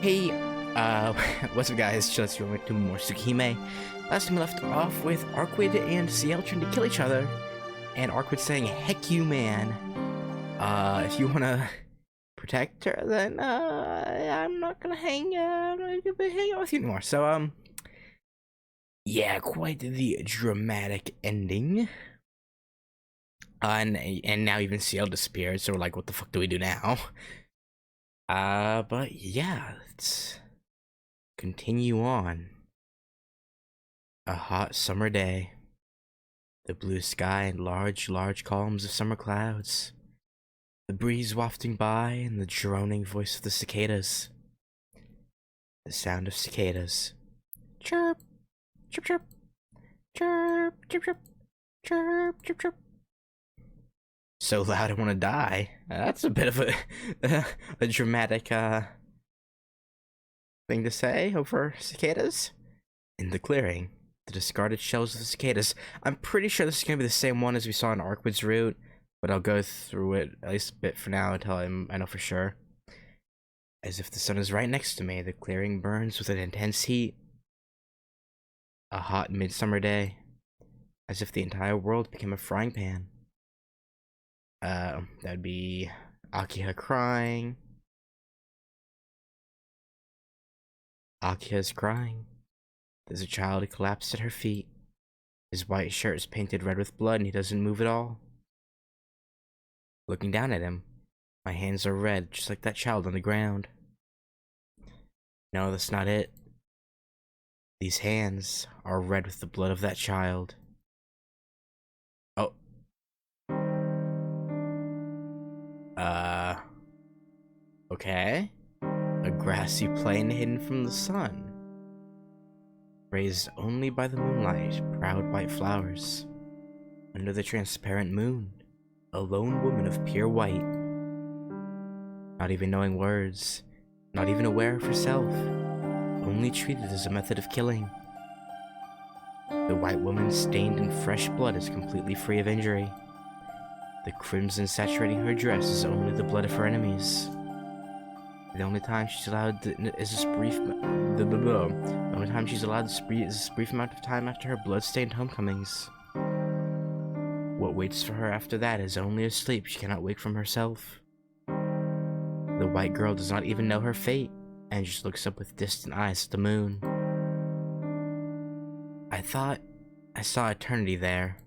Hey, what's up guys, just with two more Tsukihime. Last time we left off with Arquid and Ciel trying to kill each other, and Arquid saying, heck you man, if you wanna protect her, then, I'm not gonna hang out with you anymore. So, yeah, quite the dramatic ending. And now even Ciel disappeared, so we're like, what the fuck do we do now? But yeah, let's continue on. A hot summer day. The blue sky and large columns of summer clouds. The breeze wafting by and the droning voice of the cicadas. The sound of cicadas. Chirp, chirp, chirp, chirp, chirp, chirp, chirp, chirp, chirp. So loud I want to die. That's a bit of a dramatic thing to say over cicadas. In the clearing, the discarded shells of the cicadas. I'm pretty sure this is gonna be the same one as we saw in Arquid's route, but I'll go through it at least a bit for now until I know for sure. As if the sun is right next to me, the clearing burns with an intense heat. A hot midsummer day, as if the entire world became a frying pan. That'd be Akiha crying. Akiha's crying. There's a child who collapsed at her feet. His white shirt is painted red with blood and he doesn't move at all. Looking down at him, my hands are red just like that child on the ground. No, that's not it. These hands are red with the blood of that child. Oh. Okay. A grassy plain hidden from the sun. Raised only by the moonlight, proud white flowers. Under the transparent moon, a lone woman of pure white. Not even knowing words, not even aware of herself, only treated as a method of killing. The white woman stained in fresh blood is completely free of injury. The crimson saturating her dress is only the blood of her enemies. The only time she's allowed is a brief. The only time she's allowed is a brief amount of time after her blood-stained homecomings. What waits for her after that is only a sleep she cannot wake from herself. The white girl does not even know her fate, and just looks up with distant eyes at the moon. I thought I saw eternity there.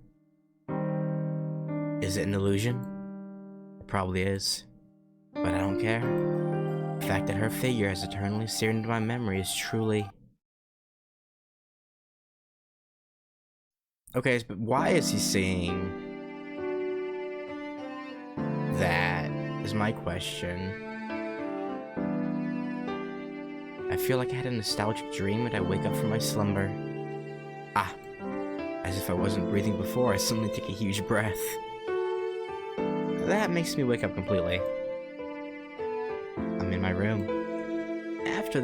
Is it an illusion? It probably is, but I don't care. The fact that her figure has eternally seared into my memory is truly... Okay, but why is he saying that, is my question. I feel like I had a nostalgic dream and I wake up from my slumber. Ah, as if I wasn't breathing before, I suddenly take a huge breath. That makes me wake up completely. I'm in my room. After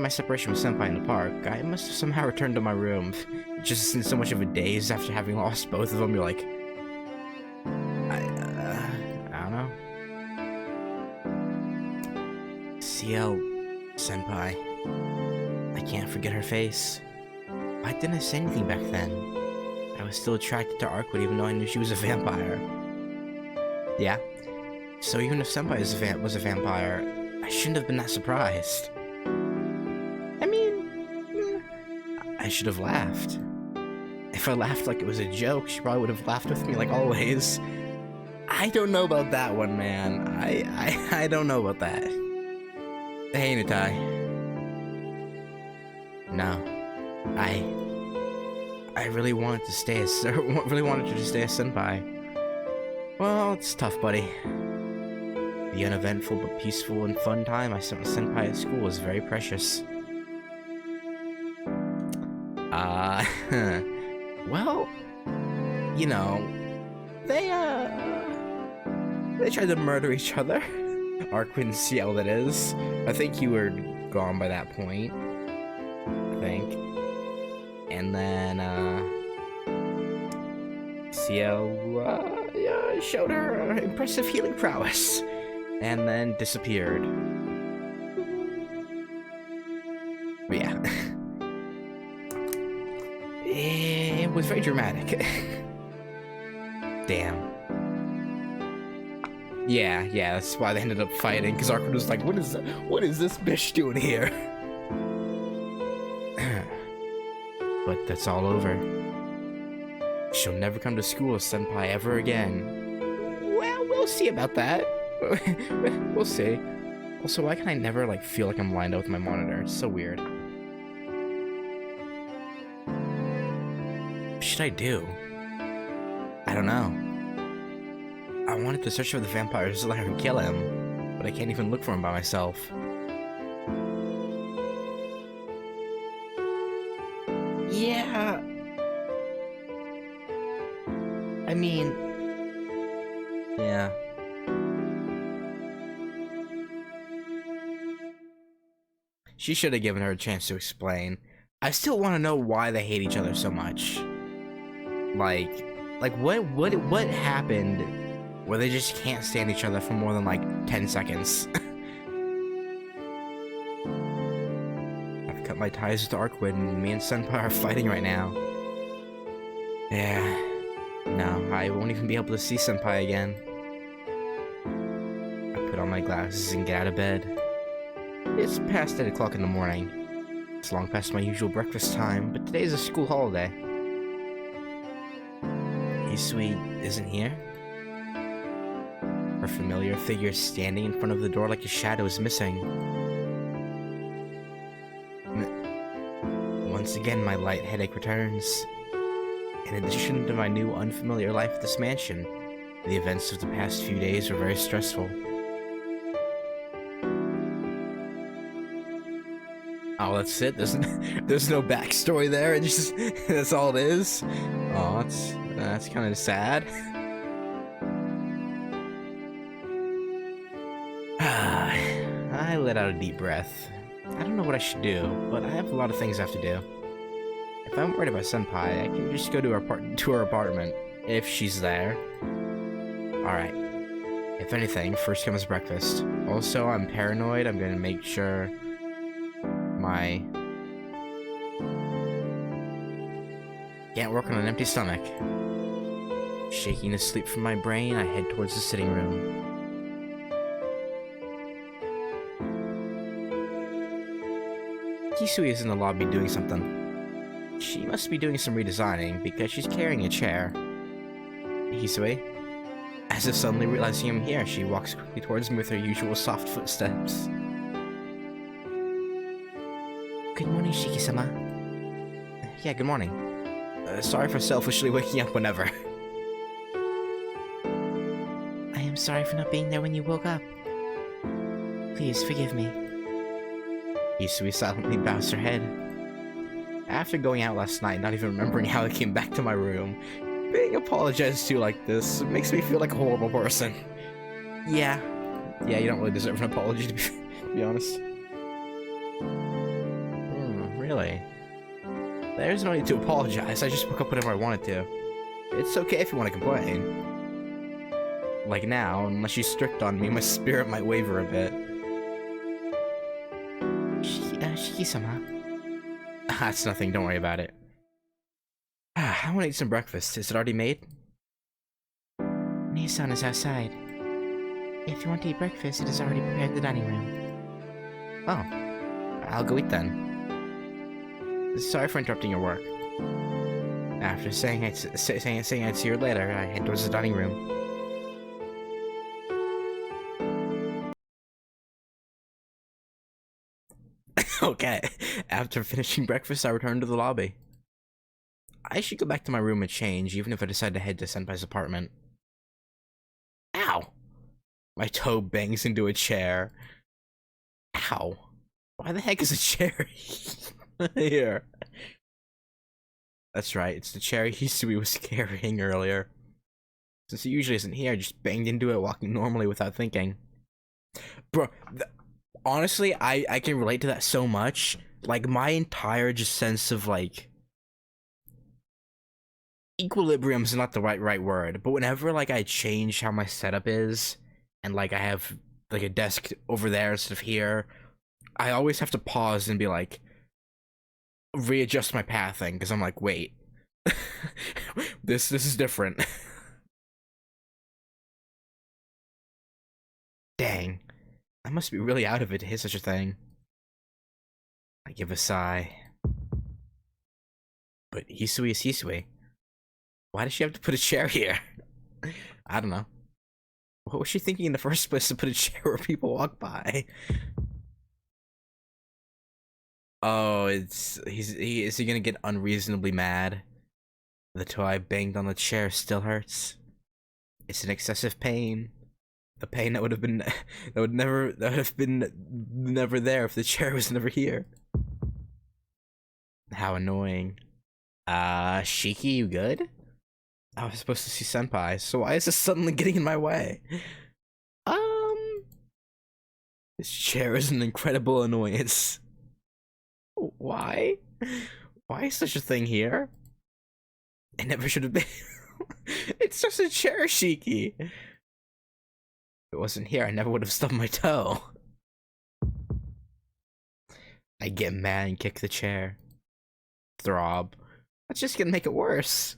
my separation with Senpai in the park, I must have somehow returned to my room. Just in so much of a daze after having lost both of them, you're like... I don't know. Ciel, Senpai. I can't forget her face. Why didn't I say anything back then? I was still attracted to Arquid even though I knew she was a vampire. Yeah? So even if Senpai was a vampire, I shouldn't have been that surprised. I mean, I should have laughed. If I laughed like it was a joke, she probably would have laughed with me like always. I don't know about that one, man. I don't know about that. Hey, Natai. No. I really wanted to stay as really wanted you to stay a senpai. Well, it's tough, buddy. The uneventful but peaceful and fun time I spent with senpai at school was very precious. Well, you know, they tried to murder each other. Arquid and Ciel, that is. I think you were gone by that point. I think. And then, Ciel, showed her impressive healing prowess. And then disappeared. But yeah. It was very dramatic. Damn. Yeah, that's why they ended up fighting, because Arkwood was like, what is this bitch doing here? But that's all over. She'll never come to school with Senpai ever again. Well, we'll see about that. We'll see. Also, why can I never, like, feel like I'm lined up with my monitor? It's so weird. What should I do? I don't know. I wanted to search for the vampire so that I can kill him, but I can't even look for him by myself. Yeah. I mean... yeah. She should have given her a chance to explain. I still want to know why they hate each other so much. Like what happened where they just can't stand each other for more than like 10 seconds? I've cut my ties with Arkwood, and me and Senpai are fighting right now. Yeah. No, I won't even be able to see Senpai again. I put on my glasses and get out of bed. It's past 8 o'clock in the morning. It's long past my usual breakfast time, but today is a school holiday. Hisui isn't here. Her familiar figure standing in front of the door like a shadow is missing. Once again, my light headache returns. In addition to my new unfamiliar life at this mansion, the events of the past few days were very stressful. Oh, that's it? There's no backstory there, it's just, that's all it is? Oh, that's kind of sad. I let out a deep breath. I don't know what I should do, but I have a lot of things I have to do. If I'm worried about Senpai, I can just go to her apartment, if she's there. Alright. If anything, first comes breakfast. Also, I'm paranoid. I'm gonna make sure my... can't work on an empty stomach. Shaking the sleep from my brain, I head towards the sitting room. Hisui is in the lobby doing something. She must be doing some redesigning, because she's carrying a chair. Hisui? As if suddenly realizing I'm here, she walks quickly towards me with her usual soft footsteps. Good morning, Shiki-sama. Yeah, good morning. Sorry for selfishly waking up whenever. I am sorry for not being there when you woke up. Please, forgive me. Hisui silently bows her head. After going out last night, not even remembering how I came back to my room, being apologized to like this makes me feel like a horrible person. Yeah, you don't really deserve an apology, to be honest. Really? There's no need to apologize, I just woke up whenever I wanted to. It's okay if you want to complain. Like now, unless she's strict on me, my spirit might waver a bit. Shiki-sama. That's nothing, don't worry about it. I want to eat some breakfast. Is it already made? Nissan is outside. If you want to eat breakfast, it is already prepared in the dining room. Oh, I'll go eat then. Sorry for interrupting your work. After saying I'd see her later, I head towards the dining room. Okay, after finishing breakfast, I return to the lobby. I should go back to my room and change, even if I decide to head to Senpai's apartment. Ow! My toe bangs into a chair. Ow! Why the heck is a chair here? That's right, it's the chair Hisui was carrying earlier. Since he usually isn't here, I just banged into it walking normally without thinking. Bro, honestly, I can relate to that so much. Like, my entire just sense of, like... equilibrium's not the right word, but whenever, like, I change how my setup is, and, like, I have, like, a desk over there instead of here, I always have to pause and be like, readjust my pathing because I'm like, wait, this is different. Dang, I must be really out of it to hit such a thing. I give a sigh. But Hisui is Hisui. Why does she have to put a chair here? I don't know. What was she thinking in the first place to put a chair where people walk by? Oh, is he gonna get unreasonably mad? The toe I banged on the chair still hurts. It's an excessive pain. A pain that would have been never there if the chair was never here. How annoying. Shiki, you good? I was supposed to see Senpai, so why is this suddenly getting in my way? This chair is an incredible annoyance. Why? Why is such a thing here? It never should have been. It's just a chair, Shiki. If it wasn't here, I never would have stubbed my toe. I get mad and kick the chair. Throb. That's just gonna make it worse.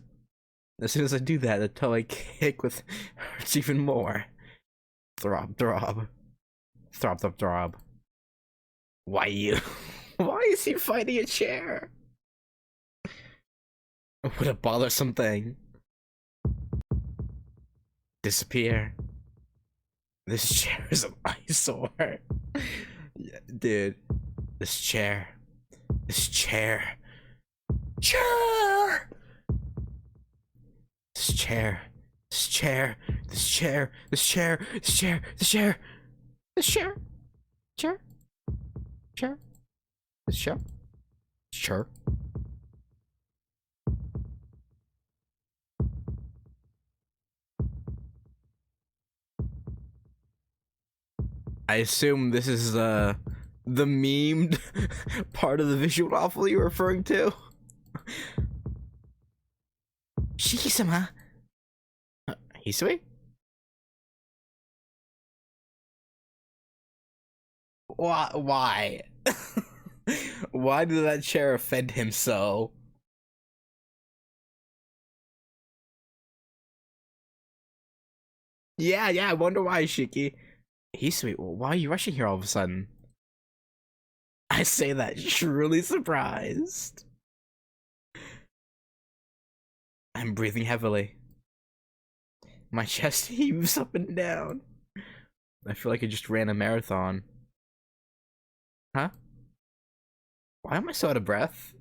As soon as I do that, the toe I kick with hurts even more. Throb, throb. Throb, throb, throb. Why you? Why is he fighting a chair? What a bothersome thing. Disappear. This chair is an eyesore. Yeah, dude. This chair. This chair. Chair! This chair. This chair. This chair. This chair. This chair. This chair. This chair. Chair. Chair. This chair. Chair. I assume this is the memed part of the visual novel you're referring to. Shiki-sama. Hisui? Why? Why did that chair offend him so? Yeah, I wonder why, Shiki. Hisui, why are you rushing here all of a sudden? I say that truly surprised. I'm breathing heavily. My chest heaves up and down. I feel like I just ran a marathon. Huh? Why am I so out of breath?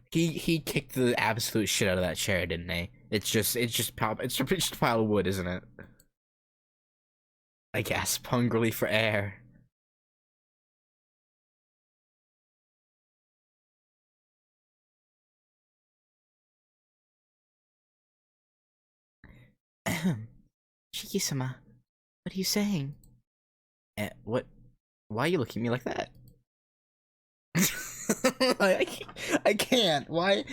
He kicked the absolute shit out of that chair, didn't he? It's just a pile of wood, isn't it? I gasp hungrily for air. Shiki-sama, what are you saying? What? Why are you looking at me like that? I can't. Why?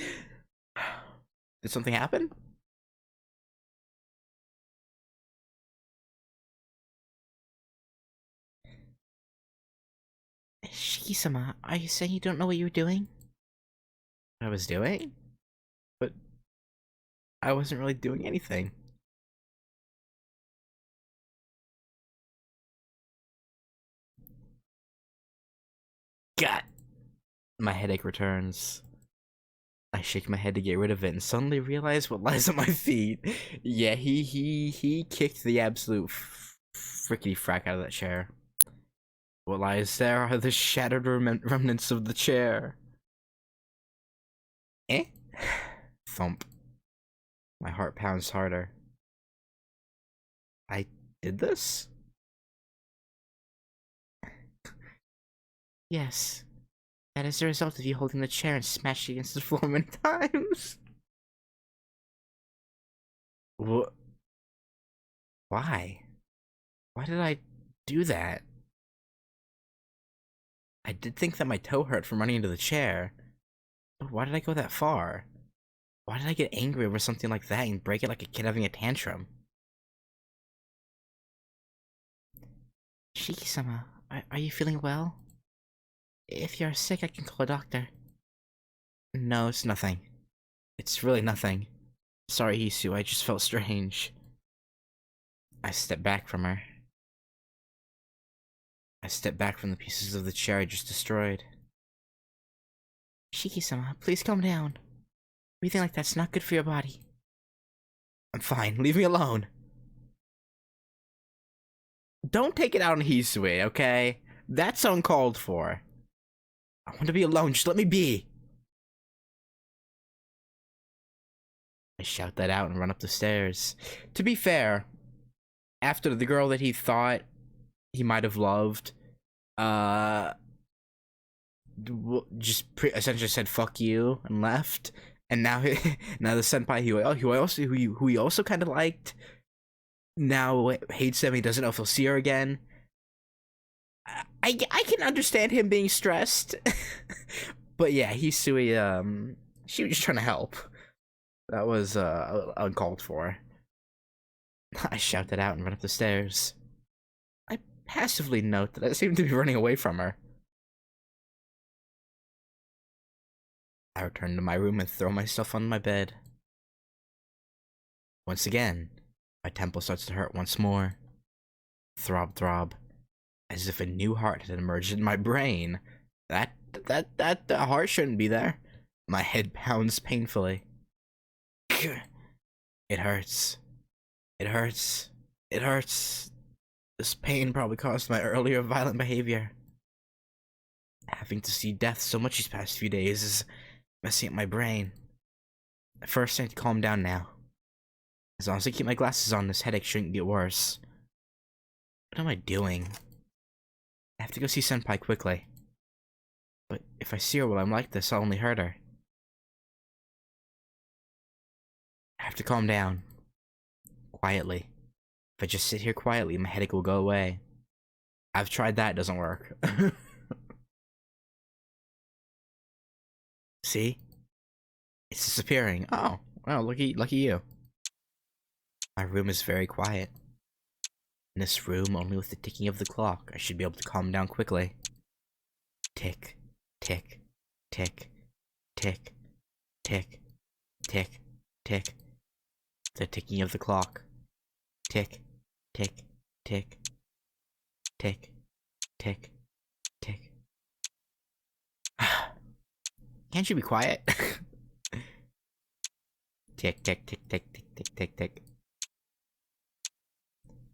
Did something happen? Shiki-sama, are you saying you don't know what you were doing? What I was doing? But I wasn't really doing anything. God. My headache returns. I shake my head to get rid of it and suddenly realize what lies at my feet. Yeah, he kicked the absolute frickety frack out of that chair. What lies there are the shattered remnants of the chair. Eh? Thump. My heart pounds harder. I did this? Yes. That is the result of you holding the chair and smashing against the floor many times. What? Why? Why did I do that? I did think that my toe hurt from running into the chair. But why did I go that far? Why did I get angry over something like that and break it like a kid having a tantrum? Shiki-sama, are you feeling well? If you're sick, I can call a doctor. No, it's nothing. It's really nothing. Sorry, Hisu, I just felt strange. I stepped back from her. I stepped back from the pieces of the chair I just destroyed. Shiki-sama, please calm down. Breathing like that's not good for your body. I'm fine, leave me alone. Don't take it out on Hisui, okay? That's uncalled for. I want to be alone, just let me be. I shout that out and run up the stairs. To be fair, after the girl that he thought he might have loved, just essentially said "fuck you" and left, and now now the senpai who he also kind of liked now hates him. He doesn't know if he'll see her again. I can understand him being stressed, but yeah, Hisui she was just trying to help. That was uncalled for. I shout that out and run up the stairs. I passively note that I seem to be running away from her. I return to my room and throw myself on my bed. Once again, my temple starts to hurt once more. Throb, throb, as if a new heart had emerged in my brain. That heart shouldn't be there. My head pounds painfully. It hurts. It hurts. It hurts. This pain probably caused my earlier violent behavior. Having to see death so much these past few days is messing up my brain. First, I need to calm down now. As long as I keep my glasses on, this headache shouldn't get worse. What am I doing? I have to go see Senpai quickly. But if I see her while I'm like this, I'll only hurt her. I have to calm down. Quietly. If I just sit here quietly, my headache will go away. I've tried that, it doesn't work. See? It's disappearing. Oh, well, lucky you. My room is very quiet. In this room, only with the ticking of the clock, I should be able to calm down quickly. Tick, tick, tick, tick, tick, tick, tick. The ticking of the clock. Tick, tick, tick, tick, tick, tick. Can't you be quiet? Tick, tick, tick, tick, tick, tick, tick, tick.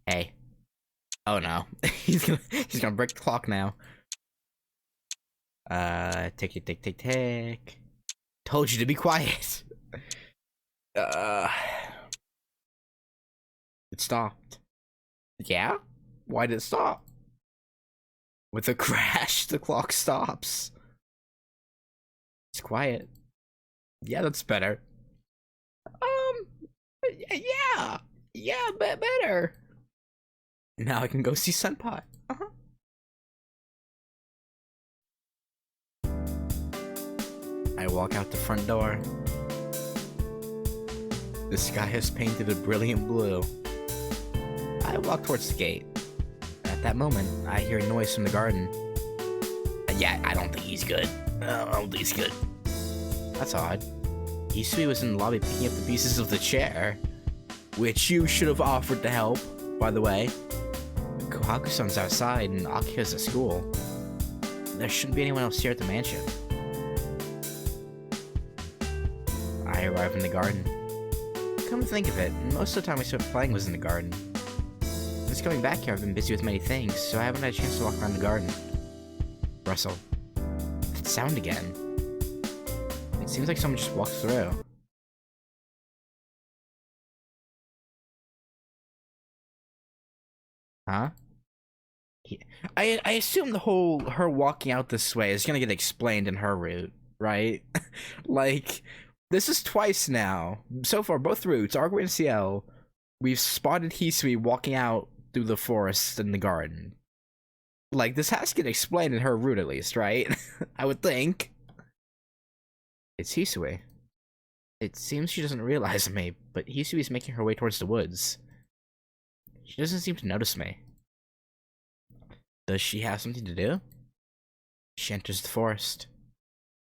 Hey. Oh no. he's gonna break the clock now. Tick, tick, tick, tick, tick. Told you to be quiet. It stopped. Yeah? Why did it stop? With a crash, the clock stops. It's quiet. Yeah, that's better. Yeah, better. Now I can go see Senpai. I walk out the front door. The sky has painted a brilliant blue. I walk towards the gate. At that moment, I hear a noise from the garden. Yeah, I don't think he's good. I don't think he's good. That's odd. Hisui was in the lobby picking up the pieces of the chair. Which you should have offered to help, by the way. Kohaku-san's outside and Akiha's at school. There shouldn't be anyone else here at the mansion. I arrive in the garden. Come to think of it, most of the time we spent playing was in the garden. Since coming back here, I've been busy with many things, so I haven't had a chance to walk around the garden. Russell. That sound again. It seems like someone just walked through. Huh? I assume the whole her walking out this way is gonna get explained in her route, right? Like, this is twice now. So far, both routes, Argui and Ciel, we've spotted Hisui walking out through the forest and the garden. Like, this has to get explained in her route at least, right? I would think. It's Hisui. It seems she doesn't realize me, but Hisui's making her way towards the woods. She doesn't seem to notice me. Does she have something to do? She enters the forest.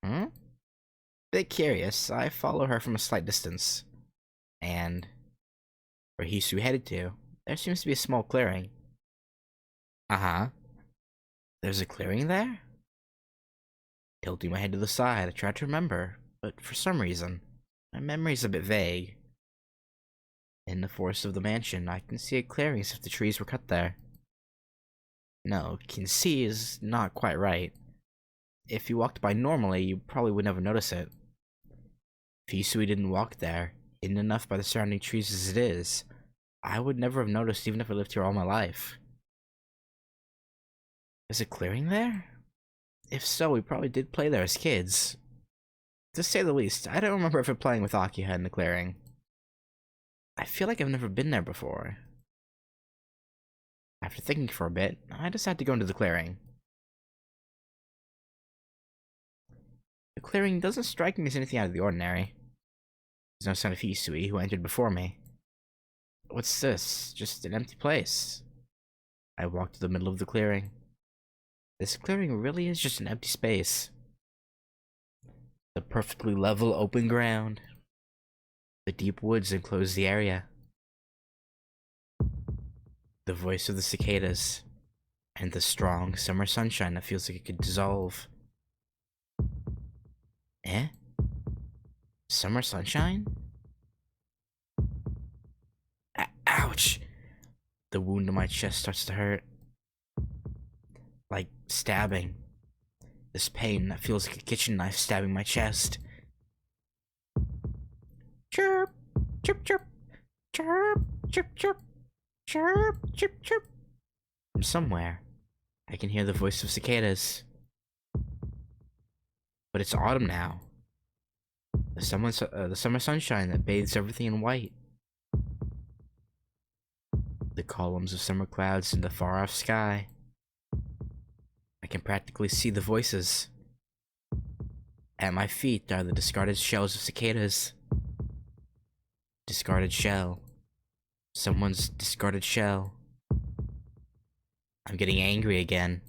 Hmm? Bit curious, I follow her from a slight distance. And where Hisui headed to, there seems to be a small clearing. Uh-huh. There's a clearing there? Tilting my head to the side, I try to remember, but for some reason, my memory's a bit vague. In the forest of the mansion, I can see a clearing as if the trees were cut there. No, can see is not quite right. If you walked by normally, you probably would never notice it. If Hisui didn't walk there, hidden enough by the surrounding trees as it is, I would never have noticed even if I lived here all my life. Is a clearing there? If so, we probably did play there as kids. To say the least, I don't remember ever playing with Akiha in the clearing. I feel like I've never been there before. After thinking for a bit, I decided to go into the clearing. The clearing doesn't strike me as anything out of the ordinary. There's no sign of Hisui, who entered before me. What's this? Just an empty place. I walked to the middle of the clearing. This clearing really is just an empty space. The perfectly level open ground. The deep woods enclose the area. The voice of the cicadas. And the strong summer sunshine that feels like it could dissolve. Eh? Summer sunshine? Ouch! The wound on my chest starts to hurt. Like stabbing. This pain that feels like a kitchen knife stabbing my chest. Chirp! Chirp chirp! Chirp! Chirp chirp! Chirp! Chirp chirp! From somewhere, I can hear the voice of cicadas. But it's autumn now. The summer sunshine that bathes everything in white. The columns of summer clouds in the far-off sky. I can practically see the voices. At my feet are the discarded shells of cicadas. Discarded shell. Someone's discarded shell. I'm getting angry again.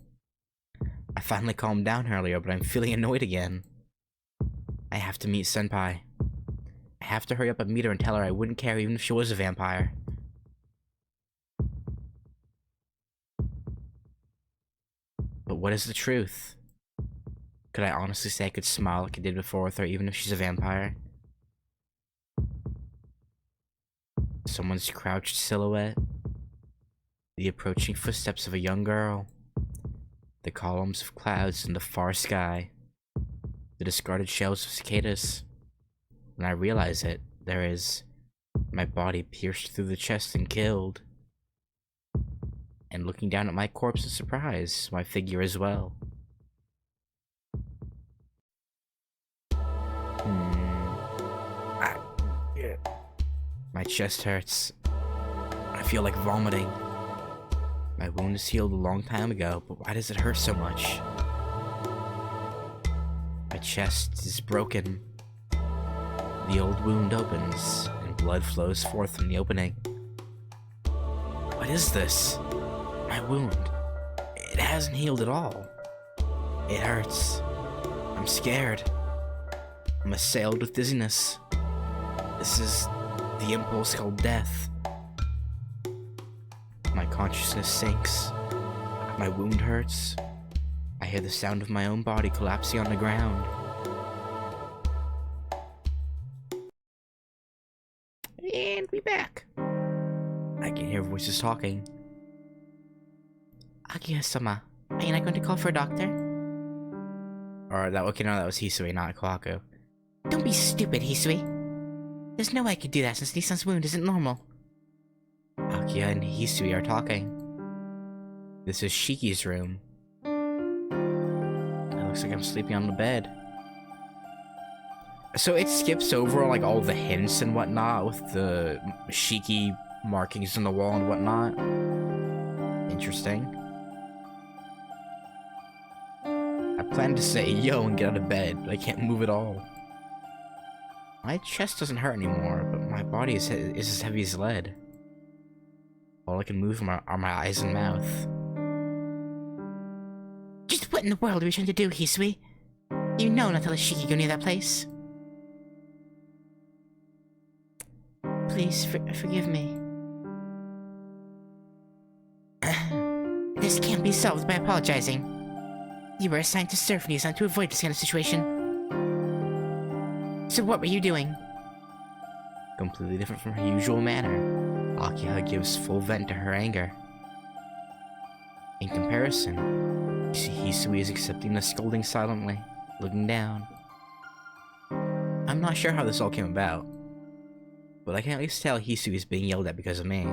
I finally calmed down earlier, but I'm feeling annoyed again. I have to meet Senpai. I have to hurry up and meet her and tell her I wouldn't care even if she was a vampire. But what is the truth? Could I honestly say I could smile like I did before with her even if she's a vampire? Someone's crouched silhouette. The approaching footsteps of a young girl. The columns of clouds in the far sky. The discarded shells of cicadas. When I realize it, there is my body pierced through the chest and killed. And looking down at my corpse in surprise, my figure as well. My chest hurts. I feel like vomiting. My wound is healed a long time ago, but why does it hurt so much? My chest is broken. The old wound opens, and blood flows forth from the opening. What is this? My wound. It hasn't healed at all. It hurts. I'm scared. I'm assailed with dizziness. This is the impulse called death. My consciousness sinks. My wound hurts. I hear the sound of my own body collapsing on the ground. And we back. I can hear voices talking. Akiha-sama, are you not going to call for a doctor? Or that, okay, no, that was Hisui, not Kawaku. Don't be stupid, Hisui. There's no way I could do that since Nisan's wound isn't normal. Akiha and Hisui are talking. This is Shiki's room. It looks like I'm sleeping on the bed. So it skips over like all the hints and whatnot with the Shiki markings on the wall and whatnot. Interesting. I plan to say yo and get out of bed, but I can't move at all. My chest doesn't hurt anymore, but my body is as heavy as lead. All I can move are my eyes and mouth. Just What in the world are we trying to do, Hisui? You know not to let Shiki go near that place. Please, forgive me. This can't be solved by apologizing. You were assigned to serve Nissan to avoid this kind of situation. So what were you doing? Completely different from her usual manner, Akiha gives full vent to her anger. In comparison, you see Hisui is accepting the scolding silently, looking down. I'm not sure how this all came about, but I can at least tell Hisui is being yelled at because of me.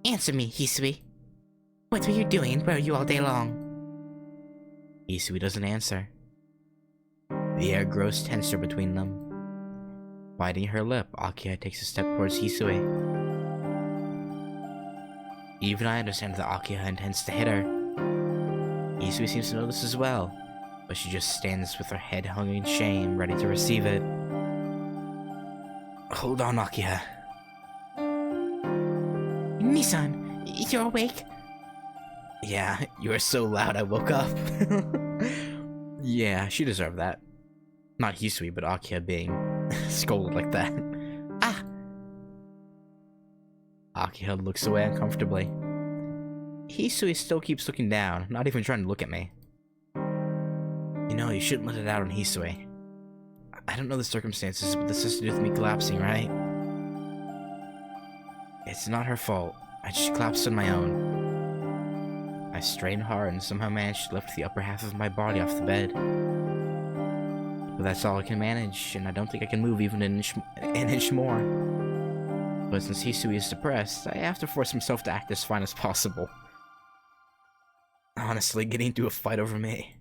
Answer me, Hisui. What were you doing and where were you all day long? Hisui doesn't answer. The air grows tenser between them. Biting her lip, Akiha takes a step towards Hisui. Even I understand that Akiha intends to hit her. Hisui seems to know this as well, but she just stands with her head hung in shame, ready to receive it. Hold on, Akiha. Nissan, you're awake? Yeah, you were so loud I woke up. Yeah, she deserved that. Not Hisui, but Akiha being scolded like that. Ah! Akiha looks away uncomfortably. Hisui still keeps looking down, not even trying to look at me. You know, you shouldn't let it out on Hisui. I don't know the circumstances, but this has to do with me collapsing, right? It's not her fault. I just collapsed on my own. I strained hard and somehow managed to lift the upper half of my body off the bed. But that's all I can manage, and I don't think I can move even an inch more. But since Hisui is depressed, I have to force himself to act as fine as possible. Honestly, getting into a fight over me.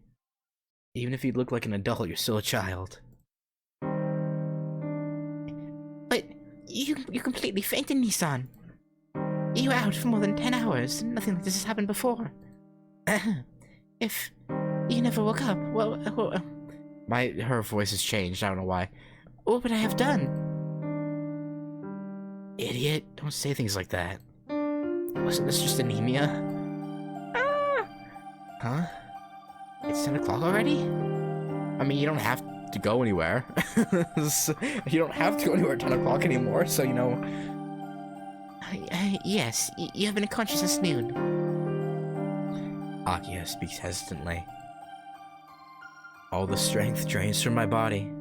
Even if you look like an adult, you're still a child. But you completely fainted, Nissan. You were out for more than 10 hours. Nothing like this has happened before. If you never woke up, well, Her voice has changed, I don't know why. what would I have done? Idiot, don't say things like that. Wasn't this just anemia? Ah! Huh? It's 10 o'clock already? I mean, you don't have to go anywhere. You don't have to go anywhere at 10 o'clock anymore, so you know. Yes, you have been unconscious since noon. Akiha speaks hesitantly. All the strength drains from my body.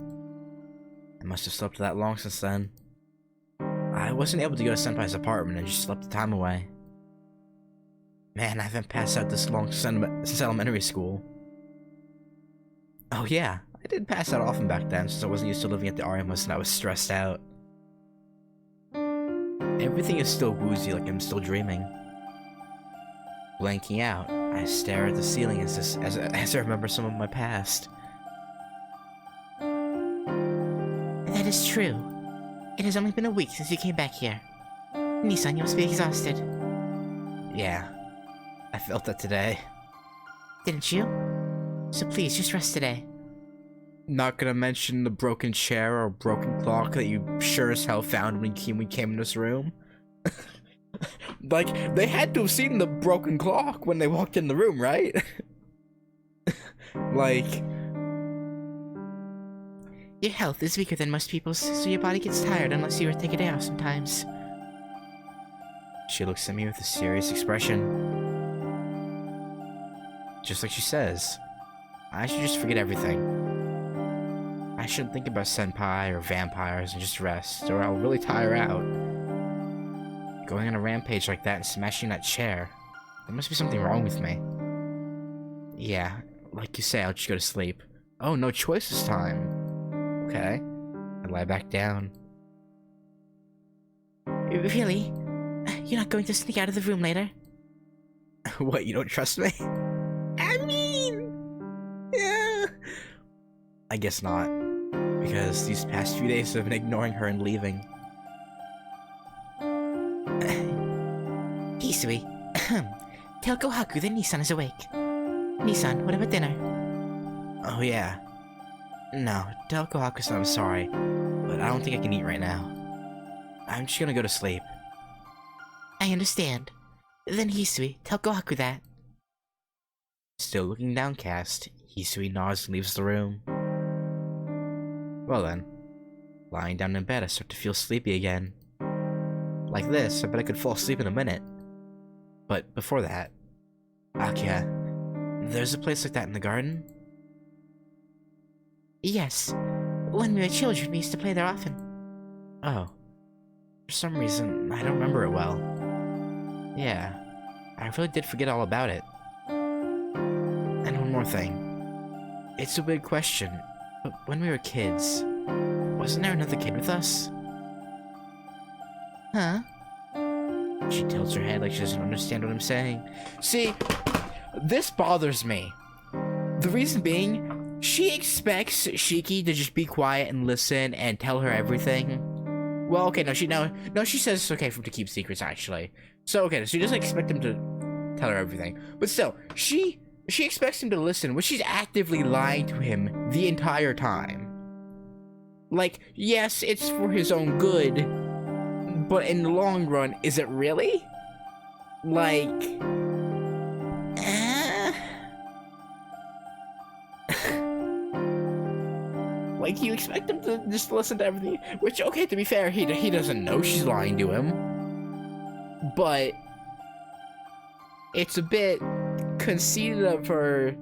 I must have slept that long since then. I wasn't able to go to Senpai's apartment and just slept the time away. Man, I haven't passed out this long since elementary school. Oh yeah, I did pass out often back then since I wasn't used to living at the Ariamas and I was stressed out. Everything is still woozy, like I'm still dreaming. Blanking out, I stare at the ceiling as I remember some of my past. That is true. It has only been a week since you came back here. Nissan, you must be exhausted. Yeah, I felt that today. Didn't you? So please, just rest today. Not gonna mention the broken chair or broken clock that you sure as hell found when we came in this room. Like, they had to have seen the broken clock when they walked in the room, right? Like... Your health is weaker than most people's, so your body gets tired unless you take a day off sometimes. She looks at me with a serious expression. Just like she says, I should just forget everything. I shouldn't think about senpai or vampires and just rest, or I'll really tire out. Going on a rampage like that and smashing that chair, there must be something wrong with me. Yeah, like you say, I'll just go to sleep. Oh, no choice this time. Okay. I lie back down. Really? You're not going to sneak out of the room later? What, you don't trust me? I mean... Yeah. I guess not. Because these past few days I've been ignoring her and leaving. Hisui, tell Kohaku that Nissan is awake. Nissan, what about dinner? Oh yeah. No, tell Kohaku-san I'm sorry, but I don't think I can eat right now. I'm just gonna go to sleep. I understand. Then Hisui, tell Kohaku that. Still looking downcast, Hisui nods and leaves the room. Well then, lying down in bed, I start to feel sleepy again. Like this, I bet I could fall asleep in a minute. But before that, Akia, there's a place like that in the garden? Yes. When we were children, we used to play there often. Oh. For some reason, I don't remember it well. Yeah, I really did forget all about it. And one more thing. It's a weird question, but when we were kids, wasn't there another kid with us? Huh? She tilts her head like she doesn't understand what I'm saying. See, this bothers me. The reason being, she expects Shiki to just be quiet and listen and tell her everything. Well, okay, no, she says it's okay for him to keep secrets, actually. So, okay, so she doesn't expect him to tell her everything. But still, she expects him to listen when she's actively lying to him the entire time. Like, yes, it's for his own good, but in the long run, is it really? Like... Like, you expect him to just listen to everything, which, okay, to be fair, he doesn't know she's lying to him. But it's a bit conceited of her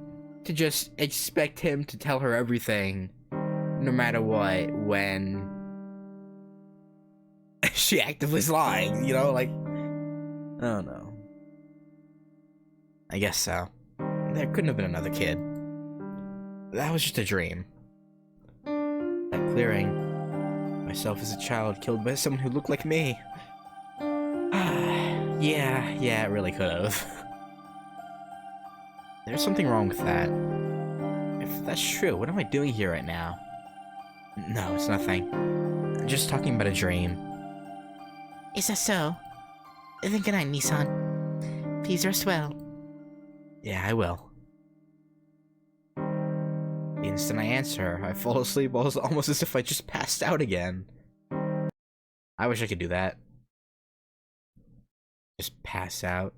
to just expect him to tell her everything, no matter what, when she actively is lying, you know, like, I don't know. I guess so. There couldn't have been another kid. That was just a dream. That clearing, myself as a child killed by someone who looked like me. Yeah, it really could have. There's something wrong with that. If that's true, what am I doing here right now? No, it's nothing. I'm just talking about a dream. Is that so? Then good night, Nissan. Please rest well. Yeah, I will. The instant I answer, I fall asleep almost as if I just passed out again. I wish I could do that. Just pass out.